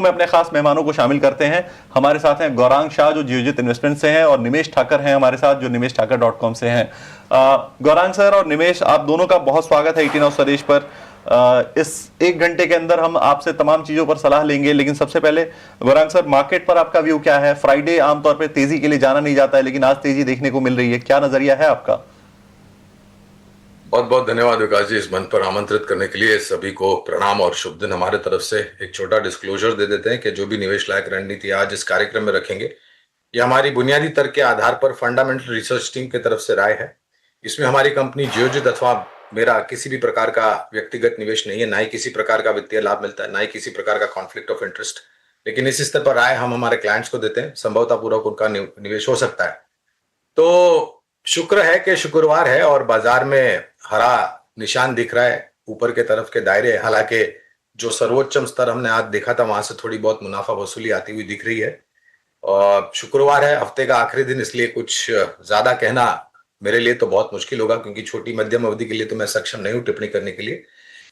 में अपने खास मेहमानों को शामिल करते हैं। हमारे साथ हैं गौरांग शाह जो जियोजित इन्वेस्टमेंट से हैं, और निमेश ठाकर हैं हमारे साथ जो nimeshthakar.com से हैं। गौरांग सर और निमेश, आप दोनों का बहुत स्वागत है 18 हाउस स्वदेश पर। इस 1 घंटे के अंदर हम आपसे तमाम चीजों पर सलाह लेंगे, लेकिन सबसे पहले गौरांग सर, मार्केट पर आपका व्यू क्या है? फ्राइडे आमतौर पर तेजी के लिए जाना नहीं जाता है, लेकिन आज तेजी देखने को मिल रही है, क्या नजरिया है आपका? बहुत बहुत धन्यवाद विकास जी, इस मंच पर आमंत्रित करने के लिए। सभी को प्रणाम और शुभ दिन। हमारे तरफ से एक छोटा डिस्क्लोजर दे देते हैं कि जो भी निवेश लायक रणनीति आज इस कार्यक्रम में रखेंगे, ये हमारी बुनियादी तर्क के आधार पर फंडामेंटल रिसर्च टीम की तरफ से राय है। इसमें हमारी कंपनी जियोजित अथवा मेरा किसी भी प्रकार का व्यक्तिगत निवेश नहीं है, ना ही किसी प्रकार का वित्तीय लाभ मिलता है, ना ही किसी प्रकार का कॉन्फ्लिक्ट ऑफ इंटरेस्ट। लेकिन इस स्तर पर राय हम हमारे क्लाइंट्स को देते हैं, संभवतः पूर्वक उनका निवेश हो सकता है। तो शुक्र है कि शुक्रवार है और बाजार में हरा निशान दिख रहा है ऊपर के तरफ के दायरे। हालांकि जो सर्वोच्चम स्तर हमने आज देखा था, वहां से थोड़ी बहुत मुनाफा वसूली आती हुई दिख रही है। और शुक्रवार है, हफ्ते का आखिरी दिन, इसलिए कुछ ज्यादा कहना मेरे लिए तो बहुत मुश्किल होगा, क्योंकि छोटी मध्यम अवधि के लिए तो मैं सक्षम नहीं हूं टिप्पणी करने के लिए।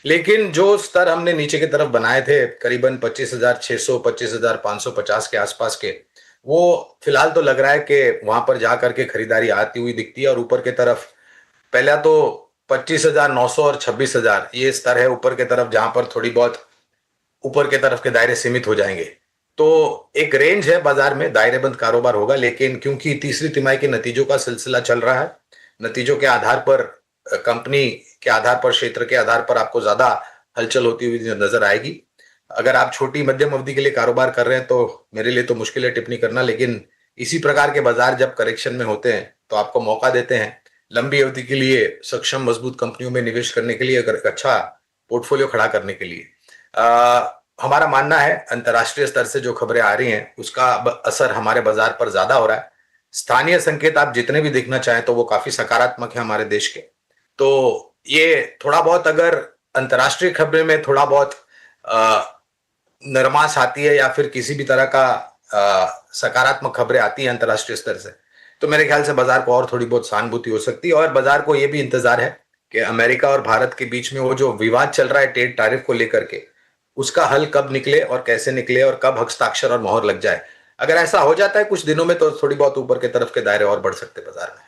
लेकिन जो स्तर हमने नीचे की तरफ बनाए थे, करीबन 25,600 25,550 के आसपास के, वो फिलहाल तो लग रहा है कि वहां पर जाकर के खरीदारी आती हुई दिखती है। और ऊपर की तरफ पहला तो 25,900 और 26,000 ये स्तर है ऊपर की तरफ, जहां पर थोड़ी बहुत ऊपर के तरफ के दायरे सीमित हो जाएंगे। तो एक रेंज है बाजार में, दायरेबंद कारोबार होगा। लेकिन क्योंकि तीसरी तिमाही के नतीजों का सिलसिला चल रहा है, नतीजों के आधार पर, कंपनी के आधार पर, क्षेत्र के आधार पर आपको ज्यादा हलचल होती हुई नजर आएगी। अगर आप छोटी मध्यम अवधि के लिए कारोबार कर रहे हैं तो मेरे लिए तो मुश्किल है टिप्पणी करना, लेकिन इसी प्रकार के बाजार जब करेक्शन में होते हैं तो आपको मौका देते हैं लंबी अवधि के लिए सक्षम मजबूत कंपनियों में निवेश करने के लिए, अगर अच्छा पोर्टफोलियो खड़ा करने के लिए। हमारा मानना है अंतर्राष्ट्रीय स्तर से जो खबरें आ रही हैं उसका असर हमारे बाजार पर ज्यादा हो रहा है। स्थानीय संकेत आप जितने भी देखना चाहें तो वो काफी सकारात्मक है हमारे देश के। तो ये थोड़ा बहुत अगर अंतर्राष्ट्रीय खबरें में थोड़ा बहुत नरमाश आती है या फिर किसी भी तरह का सकारात्मक खबरें आती हैं अंतर्राष्ट्रीय स्तर से, तो मेरे ख्याल से बाजार को और थोड़ी बहुत सहानुभूति हो सकती है। और बाजार को यह भी इंतजार है कि अमेरिका और भारत के बीच में वो जो विवाद चल रहा है ट्रेड टैरिफ को लेकर के, उसका हल कब निकले और कैसे निकले और कब हस्ताक्षर और मोहर लग जाए। अगर ऐसा हो जाता है कुछ दिनों में तो थोड़ी बहुत ऊपर के तरफ के दायरे और बढ़ सकते बाजार में।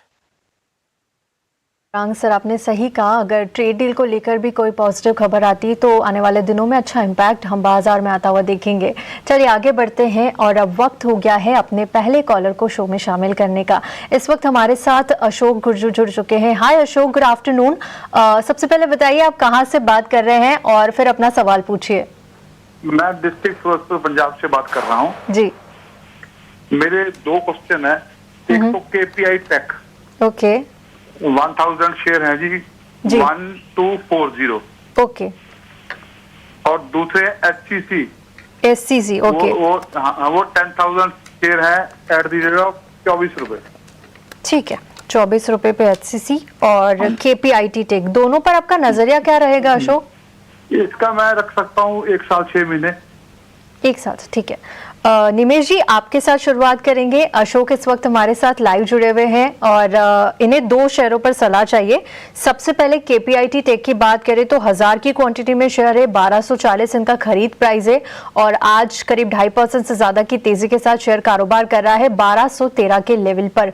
गौरांग सर, आपने सही कहा, अगर ट्रेड डील को लेकर भी कोई पॉजिटिव खबर आती है तो आने वाले दिनों में अच्छा इम्पैक्ट हम बाजार में आता हुआ देखेंगे। चलिए आगे बढ़ते हैं और अब वक्त हो गया है अपने पहले कॉलर को शो में शामिल करने का। इस वक्त हमारे साथ अशोक गुर्जर जुड़ चुके हैं। हाय अशोक, गुड आफ्टरनून। सबसे पहले बताइए आप कहाँ से बात कर रहे हैं और फिर अपना सवाल पूछिए। मैं डिस्ट्रिक्ट फिरोजपुर पंजाब से बात कर रहा हूँ जी। मेरे 2 क्वेश्चन है। एक तो केपीआई टेक, ओके, 1000 शेयर है जी, 1240, ओके। और दूसरे एचसीसी, एससीसी, ओके, वो 10,000 शेयर है एट द रेट ऑफ 24 रुपए। ठीक है, 24 रुपए पे एचसीसी और केपीआईटी टेक, दोनों पर आपका नजरिया क्या रहेगा अशोक? इसका मैं रख सकता हूँ 1 साल 6 महीने। एक साथ, ठीक है। निमेश जी, आपके साथ शुरुआत करेंगे। अशोक इस वक्त हमारे साथ लाइव जुड़े हुए हैं और इन्हें 2 शेयरों पर सलाह चाहिए। सबसे पहले केपीआईटी टेक की बात करें तो 1000 की क्वांटिटी में शेयर है, 1240 इनका खरीद प्राइस है और आज करीब 2.5% से ज्यादा की तेजी के साथ शेयर कारोबार कर रहा है 1213 के लेवल पर।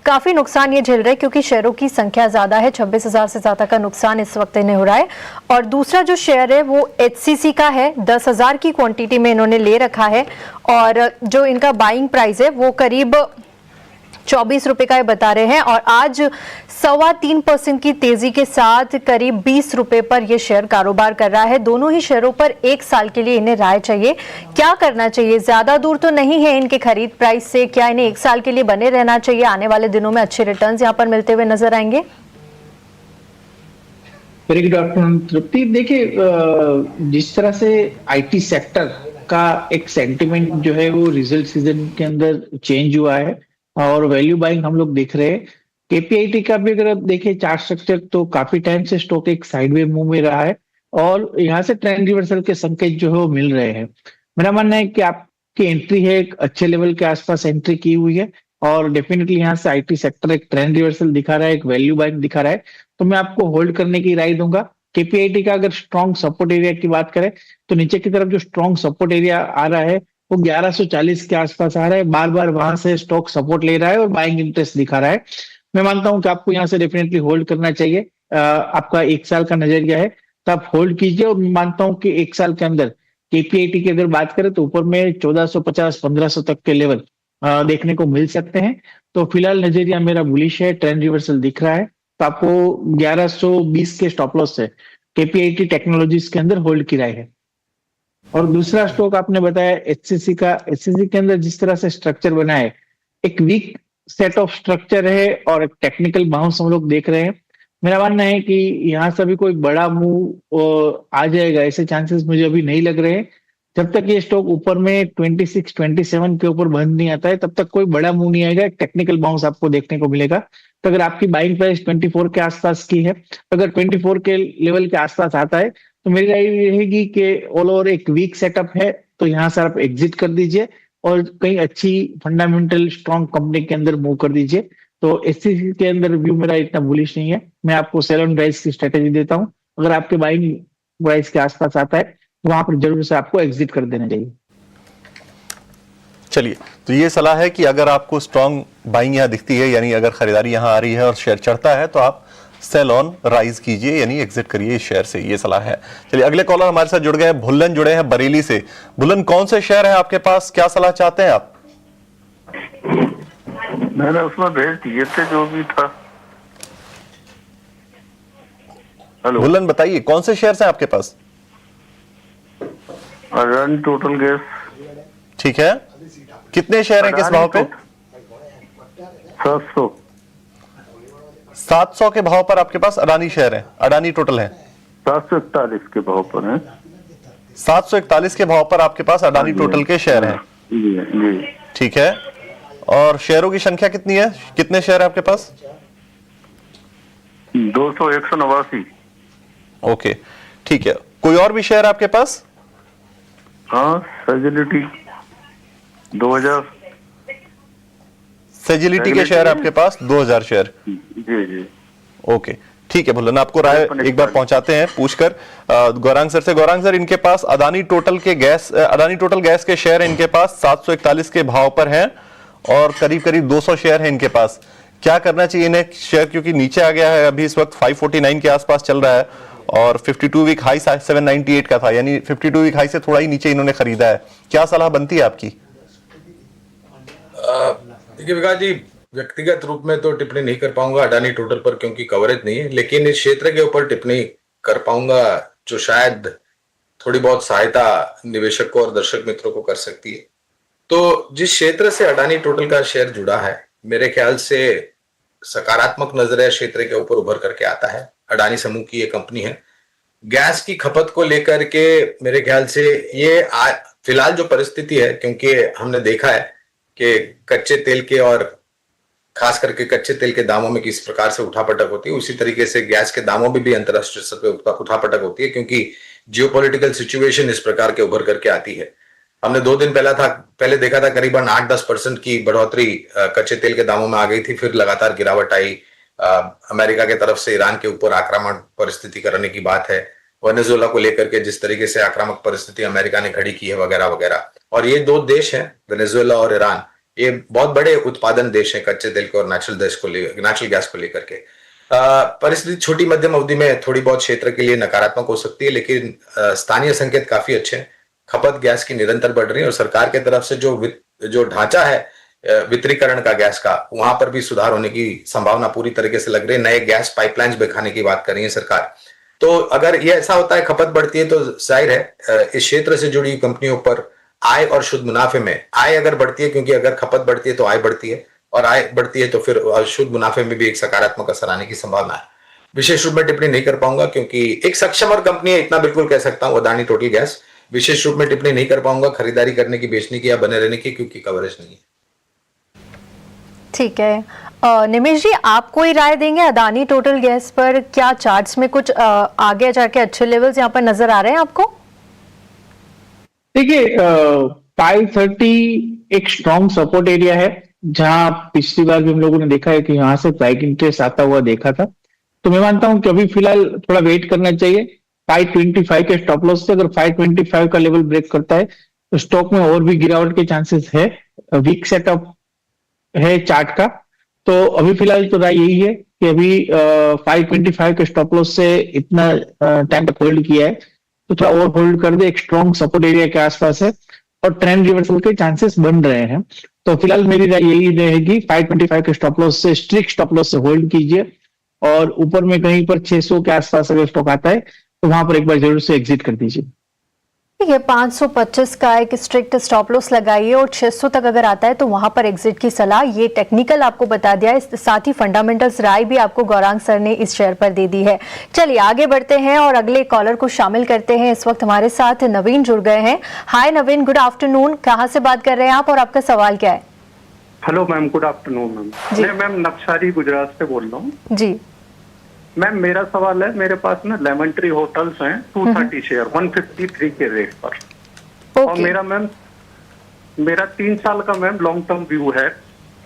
काफी नुकसान ये झेल रहे क्योंकि शेयरों की संख्या ज्यादा है, 26,000 से ज्यादा का नुकसान इस वक्त इन्हें हो रहा है। और दूसरा जो शेयर है वो एचसीसी का है, 10,000 की क्वांटिटी में इन्होंने ले रखा है और जो इनका बाइंग प्राइस है वो करीब 24 रुपए का बता रहे हैं और आज 3.25% की तेजी के साथ करीब 20 रुपए पर यह शेयर कारोबार कर रहा है। दोनों ही शेयरों पर 1 साल के लिए इन्हें राय चाहिए, क्या करना चाहिए? ज्यादा दूर तो नहीं है इनके खरीद प्राइस से, क्या इन्हें 1 साल के लिए बने रहना चाहिए? आने वाले दिनों में अच्छे रिटर्न्स यहां पर मिलते हुए नजर आएंगे। वेरी गुड आफ्टरनून तृप्ति। देखिए, जिस तरह से आईटी सेक्टर का एक सेंटिमेंट जो है वो रिजल्ट सीजन के अंदर चेंज हुआ है और वैल्यू बाइंग हम लोग देख रहे हैं। केपीआईटी का भी अगर आप देखें चार्ट स्ट्रक्चर तो काफी टाइम से स्टॉक एक साइडवे मूव में रहा है और यहाँ से ट्रेंड रिवर्सल के संकेत जो है वो मिल रहे हैं। मेरा मानना है कि आपकी एंट्री है, एक अच्छे लेवल के आसपास एंट्री की हुई है और डेफिनेटली यहाँ से आईटी सेक्टर एक ट्रेंड रिवर्सल दिखा रहा है, एक वैल्यू बाइंग दिखा रहा है, तो मैं आपको होल्ड करने की राय दूंगा। केपीआईटी का अगर स्ट्रॉन्ग सपोर्ट एरिया की बात करें तो नीचे की तरफ जो स्ट्रॉन्ग सपोर्ट एरिया आ रहा है वो 1140 के आसपास आ रहा है, बार बार वहां से स्टॉक सपोर्ट ले रहा है और बाइंग इंटरेस्ट दिखा रहा है। मैं मानता हूं कि आपको यहाँ से डेफिनेटली होल्ड करना चाहिए। आपका 1 साल का नजरिया है तो आप होल्ड कीजिए, और मैं मानता हूं कि 1 साल के अंदर केपीआईटी की अगर बात करें तो ऊपर में 1450-1500 तक के लेवल देखने को मिल सकते हैं। तो फिलहाल नजरिया मेरा बुलिश है, ट्रेंड रिवर्सल दिख रहा है, तो आपको 1120 के स्टॉप लॉस से केपीआईटी टेक्नोलॉजीज के अंदर होल्ड की राय है। और दूसरा स्टॉक आपने बताया एचसीसी का। एचसीसी के अंदर जिस तरह से स्ट्रक्चर बना है, एक वीक सेट ऑफ स्ट्रक्चर है और एक टेक्निकल बाउंस हम लोग देख रहे हैं। मेरा मानना है कि यहाँ से अभी कोई बड़ा मूव आ जाएगा, ऐसे चांसेस मुझे अभी नहीं लग रहे हैं। जब तक ये स्टॉक ऊपर में 26-27 के ऊपर बंद नहीं आता है तब तक कोई बड़ा मूव नहीं आएगा, एक टेक्निकल बाउंस आपको देखने को मिलेगा। तो अगर आपकी बाइंग प्राइस 24 के आसपास की है, अगर 24 के लेवल के आसपास आता है तो मेरी राय रहेगी कि ऑल ओवर एक वीक सेटअप है, तो यहाँ से आप एग्जिट कर दीजिए और कहीं अच्छी फंडामेंटल स्ट्रॉन्ग कंपनी के अंदर मूव कर दीजिए। तो एचसीसी के अंदर व्यू मेरा इतना बुलिश नहीं है। मैं आपको सेल ऑन प्राइस की स्ट्रेटेजी देता हूँ, अगर आपके बाइंग प्राइस के आसपास आता है तो वहां पर जरूर से आपको एग्जिट कर देना चाहिए। चलिए, तो ये सलाह है कि अगर आपको स्ट्रॉन्ग बाइंग यहाँ दिखती है, यानी अगर खरीदारी यहाँ आ रही है और शेयर चढ़ता है तो आप सेल ऑन राइज कीजिए, यानी एग्जिट करिए इस शेयर से, ये सलाह है। चलिए, अगले कॉलर हमारे साथ जुड़ गए हैं, भुल्लन जुड़े हैं बरेली से। भुल्लन, कौन से शेयर है आपके पास, क्या सलाह चाहते हैं आप? मैंने उसमें भेज दिए थे जो भी था। हेलो भुल्लन, बताइए कौन से शेयर हैं आपके पास? Adani total gas. ठीक है, कितने शेयर हैं, किस भाव पे? 700। 700 के भाव पर आपके पास अडानी शेयर है, अडानी टोटल है। 741 के भाव पर है। 741 के भाव पर आपके पास अडानी टोटल के शेयर हैं। जी जी। ठीक है, और शेयरों की संख्या कितनी है, कितने शेयर है आपके पास? 189। ओके, ठीक है। कोई और भी शेयर आपके पास? हाँ, सेजिलिटी 2000। सेजिलिटी के शेयर आपके पास 2000 शेयर। जी जी। ओके, ठीक है भुल्लन, आपको राय एक बार पहुंचाते हैं पूछकर गौरांग सर से। गौरांग सर, इनके पास अडानी टोटल गैस के शेयर इनके पास 741 के भाव पर हैं और करीब करीब 200 शेयर है इनके पास। क्या करना चाहिए इन्हें शेयर, क्योंकि नीचे आ गया है, अभी इस वक्त 549 के आसपास चल रहा है और 52 वीक हाई 798 का था, यानी 52 वीक हाई से थोड़ा ही नीचे इन्होंने खरीदा है। क्या सलाह बनती है आपकी? देखिए विकास जी, व्यक्तिगत रूप में तो टिप्पणी नहीं कर पाऊंगा अडानी टोटल पर, क्योंकि कवरेज नहीं है, लेकिन इस क्षेत्र के ऊपर टिप्पणी कर पाऊंगा जो शायद थोड़ी बहुत सहायता निवेशक को और दर्शक मित्रों को कर सकती है। तो जिस क्षेत्र से अडानी टोटल का शेयर जुड़ा है, मेरे ख्याल से सकारात्मक नजरिया क्षेत्र के ऊपर उभर करके आता है। अडानी समूह की ये कंपनी है, गैस की खपत को लेकर के मेरे ख्याल से ये फिलहाल जो परिस्थिति है, क्योंकि हमने देखा है कि कच्चे तेल के और खास करके कच्चे तेल के दामों में किस प्रकार से उठापटक होती है, उसी तरीके से गैस के दामों में भी अंतरराष्ट्रीय स्तर पर उठापटक होती है, क्योंकि जियोपॉलिटिकल सिचुएशन इस प्रकार के उभर करके आती है। हमने 2 दिन पहले देखा था करीबन 8-10% की बढ़ोतरी कच्चे तेल के दामों में आ गई थी, फिर लगातार गिरावट आई। अमेरिका के तरफ से ईरान के ऊपर आक्रामक परिस्थिति करने की बात है, वेनेजुएला को लेकर के जिस तरीके से आक्रामक परिस्थिति अमेरिका ने खड़ी की है वगैरह वगैरह। और ये 2 देश हैं, वेनेजुएला और ईरान, ये बहुत बड़े उत्पादन देश हैं कच्चे तेल के और नेचुरल गैस को लेकर के। परिस्थिति छोटी मध्यम अवधि में थोड़ी बहुत क्षेत्र के लिए नकारात्मक हो सकती है, लेकिन स्थानीय संकेत काफी अच्छे हैं। खपत गैस की निरंतर बढ़ रही है और सरकार के तरफ से जो ढांचा है वितरीकरण का गैस का, वहां पर भी सुधार होने की संभावना पूरी तरीके से लग रही है। नए गैस पाइपलाइंस बिछाने की बात कर रही है सरकार। तो अगर ये ऐसा होता है, खपत बढ़ती है, तो जाहिर है इस क्षेत्र से जुड़ी कंपनियों पर आय और शुद्ध मुनाफे में आय अगर बढ़ती है, क्योंकि अगर खपत बढ़ती है तो आय बढ़ती है और आय बढ़ती है तो फिर शुद्ध मुनाफे में भी एक सकारात्मक असर आने की संभावना है। विशेष रूप में टिप्पणी नहीं कर पाऊंगा, क्योंकि एक सक्षम और कंपनी है, इतना बिल्कुल कह सकता हूं अडानी टोटल गैस। विशेष रूप में टिप्पणी नहीं कर पाऊंगा खरीदारी करने की, बेचने की या बने रहने की, क्योंकि कवरेज नहीं है। ठीक है, निमेश जी, आप कोई राय देंगे अडानी टोटल गैस पर? क्या चार्ट्स में कुछ आगे जाके अच्छे लेवल्स यहाँ पर नजर आ रहे हैं आपको? देखिए, 530 एक स्ट्रॉन्ग सपोर्ट एरिया है, जहां पिछली बार भी हम लोगों ने देखा है कि यहाँ से प्राइस इंटरेस्ट आता हुआ देखा था। तो मैं मानता हूं कि अभी फिलहाल थोड़ा वेट करना चाहिए 525 के स्टॉप लॉस से। अगर 525 का लेवल ब्रेक करता है तो स्टॉक में और भी गिरावट के चांसेस है। वीक सेटअप है चार्ट का। तो अभी फिलहाल तो राय यही है कि अभी 525 के स्टॉप लॉस से इतना टाइम तक होल्ड किया है तो थोड़ा और होल्ड कर दे। एक स्ट्रॉन्ग सपोर्ट एरिया के आसपास है और ट्रेंड रिवर्सल के चांसेस बन रहे हैं। तो फिलहाल मेरी राय यही रहेगी 525 के स्टॉप लॉस से, स्ट्रिक्ट स्टॉप लॉस से होल्ड कीजिए और ऊपर में कहीं पर 600 के आसपास अगर स्टॉक आता है तो वहां पर एक बार जरूर से एग्जिट कर दीजिए। ये 525 का एक स्ट्रिक्ट स्टॉप लॉस लगाइए और 600 तक अगर आता है तो वहां पर एग्जिट की सलाह। ये टेक्निकल आपको बता दिया है, साथ ही फंडामेंटल्स राय भी आपको गौरांग सर ने इस शेयर पर दे दी है। चलिए आगे बढ़ते हैं और अगले कॉलर को शामिल करते हैं। इस वक्त हमारे साथ नवीन जुड़ गए हैं। हाय नवीन, गुड आफ्टरनून। कहाँ से बात कर रहे हैं आप और आपका सवाल क्या है? Hello ma'am, good afternoon ma'am. मैं मैम नवसारी गुजरात से बोल रहा हूँ। जी मैम मेरा सवाल है, मेरे पास ना लेमन ट्री होटल्स हैं 230 शेयर 153 के रेट पर। और ओके मेरा 3 साल का मैम लॉन्ग टर्म व्यू है,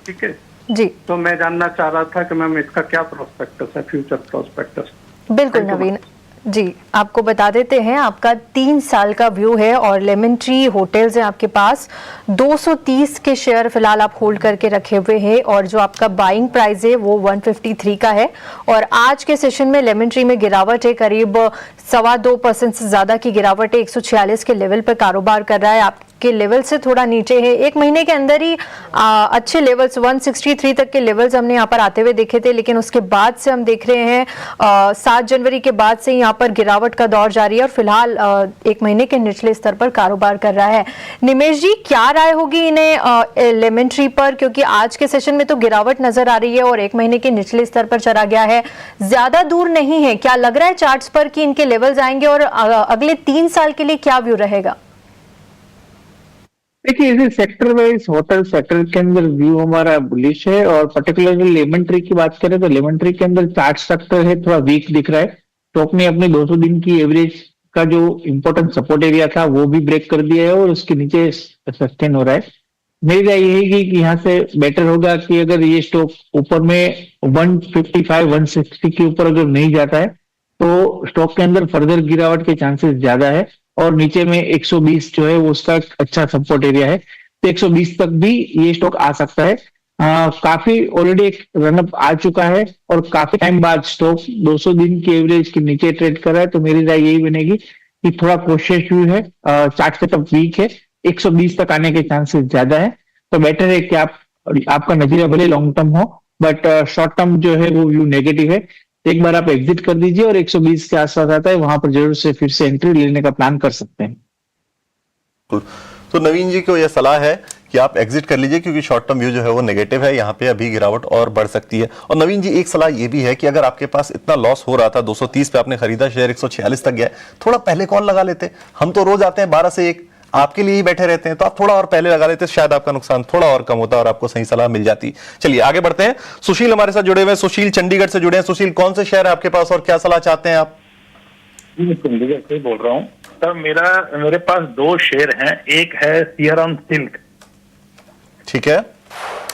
ठीक है जी, तो मैं जानना चाह रहा था कि मैम इसका क्या प्रोस्पेक्टस है, फ्यूचर प्रोस्पेक्टस। बिल्कुल नवीन जी, आपको बता देते हैं आपका 3 साल का व्यू है और लेमन ट्री होटल्स हैं आपके पास। 230 के शेयर फिलहाल आप होल्ड करके रखे हुए हैं और जो आपका बाइंग प्राइस है वो 153 का है। और आज के सेशन में लेमन ट्री में गिरावट है, करीब 2.25% से ज्यादा की गिरावट है। 146 के लेवल पर कारोबार कर रहा है, आपके लेवल से थोड़ा नीचे है। एक महीने के अंदर ही अच्छे लेवल्स 163 तक के लेवल्स हमने यहाँ पर आते हुए देखे थे, लेकिन उसके बाद से हम देख रहे हैं 7 जनवरी के बाद से यहाँ पर गिरावट का दौर जारी है और फिलहाल एक महीने के निचले स्तर पर कारोबार कर रहा है। निमेश जी, क्या राय होगी इन्हें लेमन ट्री पर, क्योंकि आज के सेशन में तो गिरावट नजर आ रही है और एक महीने के निचले स्तर पर चला गया है, ज्यादा दूर नहीं है। क्या लग रहा है चार्ट्स पर कि इनके लेवल्स आएंगे और अगले 3 साल के लिए क्या व्यू रहेगा? देखिए, इसे सेक्टर वाइज होटल सेक्टर के अंदर व्यू हमारा बुलिश है और पर्टिकुलरली लेमन ट्री की बात करें तो लेमन ट्री के अंदर चार्ट स्ट्रक्चर है थोड़ा वीक दिख रहा है। स्टॉक ने अपने 200 दिन की एवरेज का जो इंपॉर्टेंट सपोर्ट एरिया था वो भी ब्रेक कर दिया है और उसके नीचे सस्टेन हो रहा है। मेरी राय यही है कि यहाँ से बेटर होगा कि अगर ये स्टॉक ऊपर में 155 160 के ऊपर अगर नहीं जाता है तो स्टॉक के अंदर फर्दर गिरावट के चांसेस ज्यादा है और नीचे में 120 जो है वो उसका अच्छा सपोर्ट एरिया है। तो 120 तक भी ये स्टॉक आ सकता है। काफी ऑलरेडी एक रनअप आ चुका है और काफी टाइम बाद स्टॉक 200 दिन की एवरेज के नीचे ट्रेड कर रहा है। तो मेरी राय यही बनेगी कि थोड़ा कोशिश व्यू है, चार्ट सेटअप वीक है, 120 तक आने के चांसेस ज्यादा है। तो बेटर है कि आपका नजरिया भले लॉन्ग टर्म हो बट शॉर्ट टर्म जो है वो व्यू नेगेटिव है। एक बार आप एग्जिट कर दीजिए और 120 के आसपास आता है वहां पर जरूर से फिर से एंट्री लेने का प्लान कर सकते हैं। तो नवीन जी को यह सलाह है कि आप एग्जिट कर लीजिए क्योंकि शॉर्ट टर्म व्यू जो है वो नेगेटिव है, यहाँ पे अभी गिरावट और बढ़ सकती है। और नवीन जी, एक सलाह ये भी है कि अगर आपके पास इतना लॉस हो रहा था, 230 पे आपने खरीदा, शेयर 146 तक गया, थोड़ा पहले कॉल लगा लेते। हम तो रोज आते हैं 12 से 1, आपके लिए ही बैठे रहते हैं, तो आप थोड़ा और पहले लगा लेते, शायद आपका नुकसान थोड़ा और कम होता और आपको सही सलाह मिल जाती। चलिए आगे बढ़ते हैं। सुशील हमारे साथ जुड़े हुए हैं। सुशील चंडीगढ़ से जुड़े हैं। सुशील, कौन से शेयर है आपके पास और क्या सलाह चाहते हैं आप? चंडीगढ़ से बोल रहा हूँ सर। मेरे पास 2 शेयर हैं। एक है सीआराम सिल्क। ठीक है,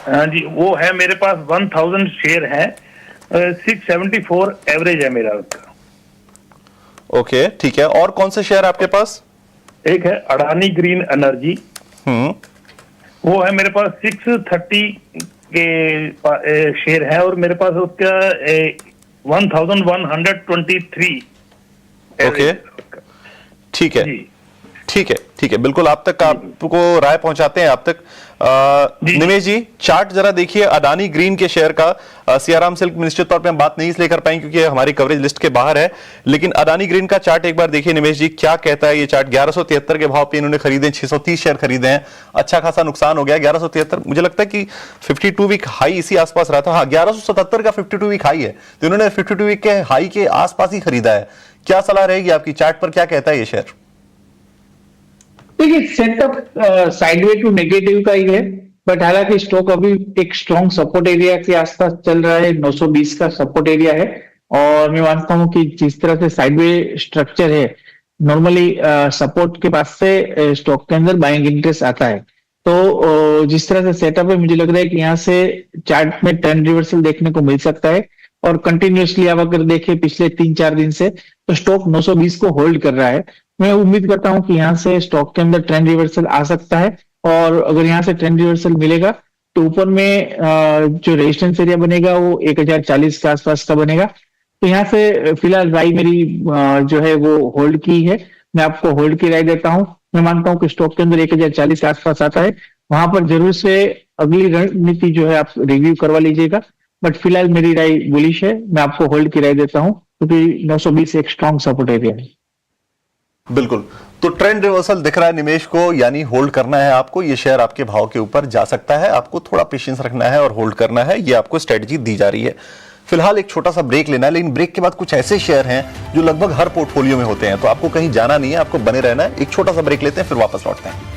हाँ जी, वो है मेरे पास 1000 शेयर है, 674 एवरेज है मेरा उसका। ओके ठीक है। और कौन से शेयर आपके पास? एक है अडानी ग्रीन एनर्जी, वो है मेरे पास 630 के शेयर है और मेरे पास उसका 1123। ओके ठीक है, ठीक है, ठीक है, बिल्कुल आप तक आपको राय पहुंचाते हैं आप तक। निमेश जी, चार्ट जरा देखिए अडानी ग्रीन के शेयर का। सियाराम सिल्क निश्चित तौर पे हम बात नहीं इसलिए कर पाएंगे क्योंकि हमारी कवरेज लिस्ट के बाहर है, लेकिन अडानी ग्रीन का चार्ट एक बार देखिए निमेश जी, क्या कहता है ये चार्ट। 1173 के भाव पे इन्होंने खरीदे, 630 शेयर खरीदे हैं, अच्छा खासा नुकसान हो गया। 1173 मुझे लगता है कि 52 वीक हाई इसी आसपास रहा था। हाँ, 1177 का 52 वीक हाई है, तो इन्होंने 52 वीक के हाई के आसपास ही खरीदा है। क्या सलाह रहेगी आपकी, चार्ट पर क्या कहता है ये शेयर? देखिए, सेटअप साइडवे टू नेगेटिव का ही है, बट हालांकि स्टॉक अभी एक स्ट्रॉन्ग सपोर्ट एरिया के आसपास चल रहा है। 920 का सपोर्ट एरिया है और मैं मानता हूं कि जिस तरह से साइडवे स्ट्रक्चर है, नॉर्मली सपोर्ट के पास से स्टॉक के अंदर बाइंग इंटरेस्ट आता है। तो जिस तरह से सेटअप है, मुझे लग रहा है कि यहाँ से चार्ट में ट्रेंड रिवर्सल देखने को मिल सकता है और कंटिन्यूअसली आप अगर देखें पिछले 3-4 दिन से तो स्टॉक 920 को होल्ड कर रहा है। मैं उम्मीद करता हूं कि यहाँ से स्टॉक के अंदर ट्रेंड रिवर्सल आ सकता है, और अगर यहाँ से ट्रेंड रिवर्सल मिलेगा तो ऊपर में जो रेजिस्टेंस एरिया बनेगा वो 1040 के आसपास का बनेगा। तो यहाँ से फिलहाल राय मेरी जो है वो होल्ड की है, मैं आपको होल्ड की राय देता हूँ। मैं मानता हूँ कि स्टॉक के अंदर 1040 के आसपास आता है, वहां पर जरूर से अगली रणनीति जो है आप रिव्यू करवा लीजिएगा, बट फिलहाल मेरी राय बुलिश है, मैं आपको होल्ड की राय देता हूँ क्योंकि 920 एक स्ट्रॉन्ग सपोर्ट एरिया है। बिल्कुल, तो ट्रेंड रिवर्सल दिख रहा है निवेश को, यानी होल्ड करना है आपको। ये शेयर आपके भाव के ऊपर जा सकता है, आपको थोड़ा पेशेंस रखना है और होल्ड करना है, ये आपको स्ट्रेटजी दी जा रही है। फिलहाल एक छोटा सा ब्रेक लेना है, लेकिन ब्रेक के बाद कुछ ऐसे शेयर हैं जो लगभग हर पोर्टफोलियो में होते हैं, तो आपको कहीं जाना नहीं है, आपको बने रहना है। एक छोटा सा ब्रेक लेते हैं, फिर वापस लौटते हैं।